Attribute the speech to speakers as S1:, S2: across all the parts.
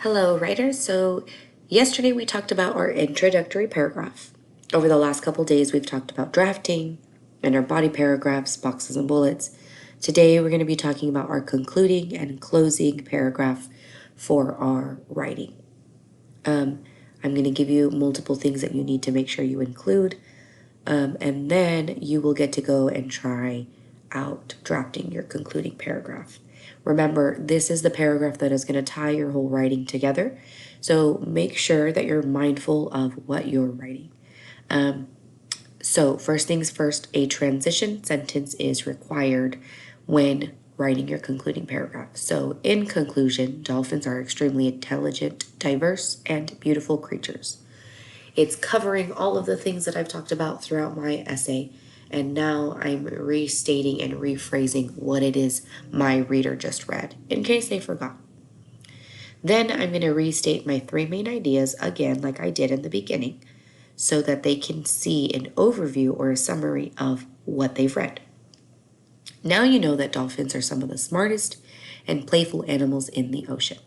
S1: Hello, writers. So, yesterday we talked about our introductory paragraph. Over the last couple days, we've talked about drafting and our body paragraphs, boxes, and bullets. Today, we're going to be talking about our concluding and closing paragraph for our writing. I'm going to give you multiple things that you need to make sure you include, and then you will get to go and try out drafting your concluding paragraph. Remember, this is the paragraph that is going to tie your whole writing together. So make sure that you're mindful of what you're writing. So first things first, a transition sentence is required when writing your concluding paragraph. So in conclusion, dolphins are extremely intelligent, diverse, and beautiful creatures. It's covering all of the things that I've talked about throughout my essay. And now I'm restating and rephrasing what it is my reader just read, in case they forgot. Then I'm going to restate my three main ideas again, like I did in the beginning, so that they can see an overview or a summary of what they've read. Now you know that dolphins are some of the smartest and playful animals in the ocean.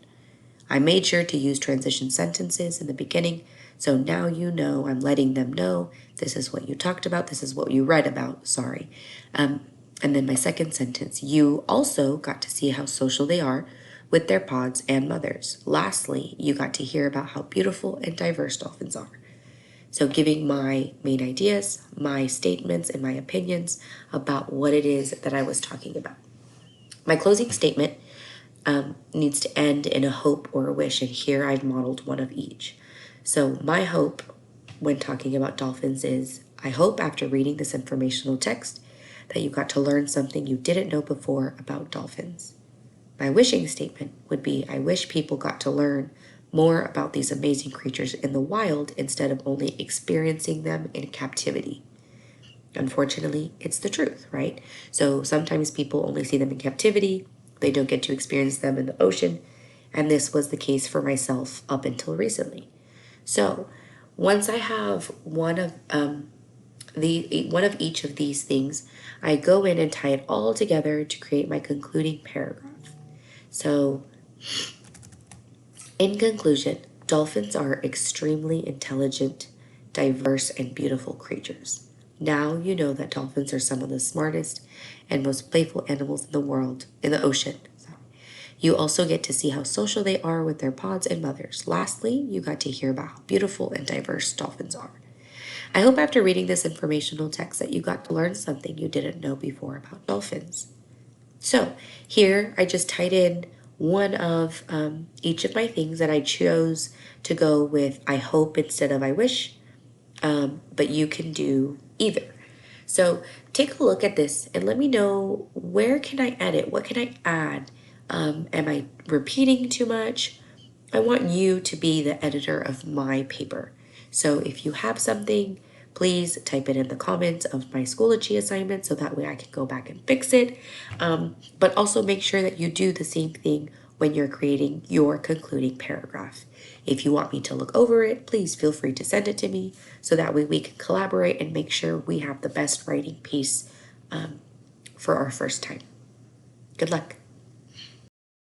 S1: I made sure to use transition sentences in the beginning, so now you know I'm letting them know this is what you talked about, this is what you read about, sorry. And then my second sentence, you also got to see how social they are with their pods and mothers. Lastly, you got to hear about how beautiful and diverse dolphins are. So giving my main ideas, my statements, and my opinions about what it is that I was talking about. My closing statement needs to end in a hope or a wish, and here I've modeled one of each. So my hope when talking about dolphins is, I hope after reading this informational text that you got to learn something you didn't know before about dolphins. My wishing statement would be, I wish people got to learn more about these amazing creatures in the wild instead of only experiencing them in captivity. Unfortunately, it's the truth, right? So sometimes people only see them in captivity. They don't get to experience them in the ocean. And this was the case for myself up until recently. So once I have one of each of these things, I go in and tie it all together to create my concluding paragraph. So in conclusion, dolphins are extremely intelligent, diverse, and beautiful creatures. Now you know that dolphins are some of the smartest and most playful animals in the world, in the ocean. You also get to see how social they are with their pods and mothers. Lastly, you got to hear about how beautiful and diverse dolphins are. I hope after reading this informational text that you got to learn something you didn't know before about dolphins. So here I just tied in one of each of my things that I chose to go with I hope instead of I wish, but you can do either. So take a look at this and let me know, where can I edit? What can I add? Am I repeating too much? I want you to be the editor of my paper. So if you have something, please type it in the comments of my Schoology assignment so that way I can go back and fix it. But also make sure that you do the same thing when you're creating your concluding paragraph. If you want me to look over it, please feel free to send it to me so that way we can collaborate and make sure we have the best writing piece for our first time. Good luck.